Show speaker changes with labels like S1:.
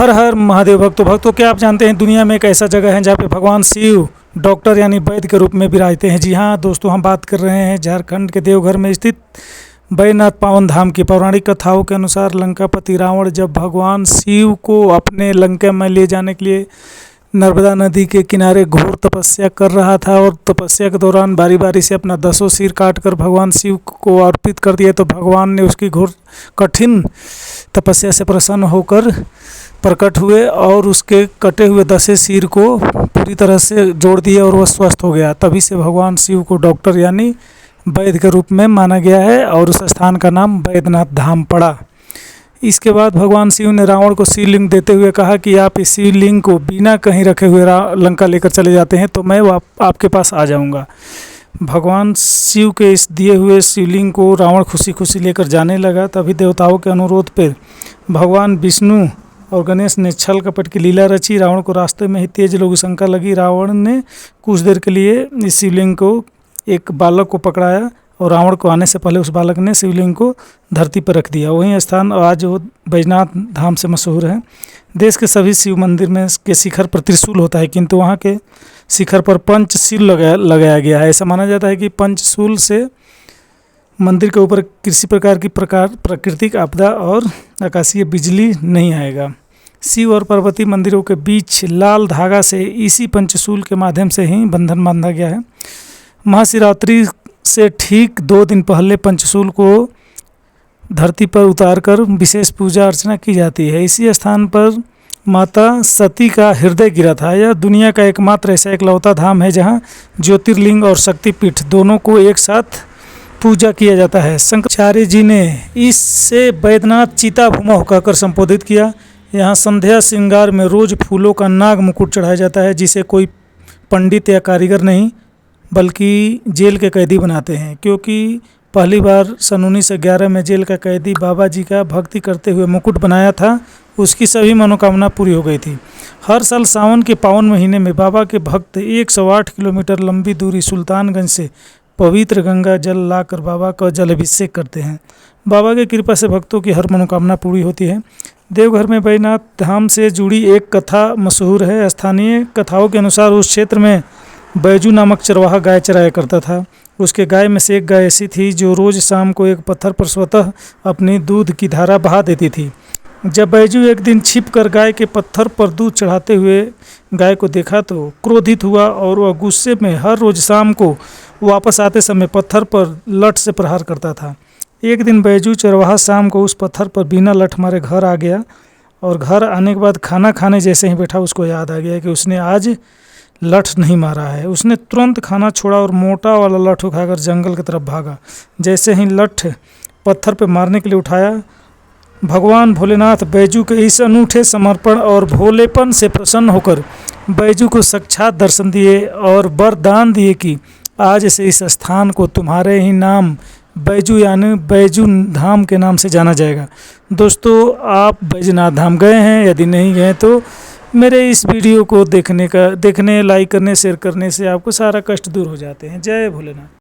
S1: हर हर महादेव। भक्तों क्या आप जानते हैं दुनिया में एक ऐसा जगह है जहाँ पे भगवान शिव डॉक्टर यानी वैद्य के रूप में विराजते हैं। जी हाँ दोस्तों, हम बात कर रहे हैं झारखंड के देवघर में स्थित बैजनाथ पावन धाम की। पौराणिक कथाओं के अनुसार लंकापति रावण जब भगवान शिव को अपने लंका में ले जाने के लिए नर्मदा नदी के किनारे घोर तपस्या कर रहा था और तपस्या के दौरान बारी बारी से अपना 10 सिर काटकर भगवान शिव को अर्पित कर दिया, तो भगवान ने उसकी घोर कठिन तपस्या से प्रसन्न होकर प्रकट हुए और उसके कटे हुए 10 सिर को पूरी तरह से जोड़ दिया और वह स्वस्थ हो गया। तभी से भगवान शिव को डॉक्टर यानी वैद्य के रूप में माना गया है और उस स्थान का नाम बैजनाथ धाम पड़ा। इसके बाद भगवान शिव ने रावण को शिवलिंग देते हुए कहा कि आप इस शिवलिंग को बिना कहीं रखे हुए लंका लेकर चले जाते हैं तो मैं आपके पास आ जाऊंगा। भगवान शिव के इस दिए हुए शिवलिंग को रावण खुशी खुशी लेकर जाने लगा। तभी देवताओं के अनुरोध पर भगवान विष्णु और गणेश ने छल कपट की लीला रची। रावण को रास्ते में ही तेज लोग शंका लगी। रावण ने कुछ देर के लिए इस शिवलिंग को एक बालक को पकड़ाया और रावण को आने से पहले उस बालक ने शिवलिंग को धरती पर रख दिया। वहीं स्थान आज वो बैजनाथ धाम से मशहूर है। देश के सभी शिव मंदिर में के शिखर पर त्रिशूल होता है, किंतु वहाँ के शिखर पर पंचशील लगाया गया है। ऐसा माना जाता है कि पंचशूल से मंदिर के ऊपर किसी प्रकार की प्राकृतिक आपदा और आकाशीय बिजली नहीं आएगा। शिव और पार्वती मंदिरों के बीच लाल धागा से इसी पंचशूल के माध्यम से ही बंधन बांधा गया है। महाशिवरात्रि से ठीक 2 दिन पहले पंचशूल को धरती पर उतारकर विशेष पूजा अर्चना की जाती है। इसी स्थान पर माता सती का हृदय गिरा था। यह दुनिया का एकमात्र ऐसा इकलौता धाम है जहां ज्योतिर्लिंग और शक्तिपीठ दोनों को एक साथ पूजा किया जाता है। शंकराचार्य जी ने इससे बैजनाथ चिता भूमा कहकर संबोधित किया। यहाँ संध्या श्रृंगार में रोज फूलों का नाग मुकुट चढ़ाया जाता है, जिसे कोई पंडित या कारीगर नहीं बल्कि जेल के कैदी बनाते हैं, क्योंकि पहली बार सन 1911 में जेल का कैदी बाबा जी का भक्ति करते हुए मुकुट बनाया था। उसकी सभी मनोकामना पूरी हो गई थी। हर साल सावन के पावन महीने में बाबा के भक्त 108 किलोमीटर लंबी दूरी सुल्तानगंज से पवित्र गंगा जल लाकर बाबा का जल अभिषेक करते हैं। बाबा की कृपा से भक्तों की हर मनोकामना पूरी होती है। देवघर में बैजनाथ धाम से जुड़ी एक कथा मशहूर है। स्थानीय कथाओं के अनुसार उस क्षेत्र में बैजू नामक चरवाहा गाय चराया करता था। उसके गाय में से एक गाय ऐसी थी जो रोज शाम को एक पत्थर पर स्वतः अपनी दूध की धारा बहा देती थी। जब बैजू एक दिन छिपकर गाय के पत्थर पर दूध चढ़ाते हुए गाय को देखा तो क्रोधित हुआ और वह गुस्से में हर रोज शाम को वापस आते समय पत्थर पर लठ से प्रहार करता था। एक दिन बैजू चरवाहा शाम को उस पत्थर पर बिना लठ मारे घर आ गया और घर आने के बाद खाना खाने जैसे ही बैठा उसको याद आ गया कि उसने आज लठ नहीं मारा है। उसने तुरंत खाना छोड़ा और मोटा वाला लठ उठाकर जंगल की तरफ भागा। जैसे ही लठ पत्थर पर मारने के लिए उठाया, भगवान भोलेनाथ बैजू के इस अनूठे समर्पण और भोलेपन से प्रसन्न होकर बैजू को साक्षात दर्शन दिए और वरदान दिए कि आज से इस स्थान को तुम्हारे ही नाम बैजू यानी बैजू धाम के नाम से जाना जाएगा। दोस्तों, आप बैजनाथ धाम गए हैं? यदि नहीं गए तो मेरे इस वीडियो को देखने, लाइक करने, शेयर करने से आपको सारा कष्ट दूर हो जाते हैं। जय भोलेनाथ।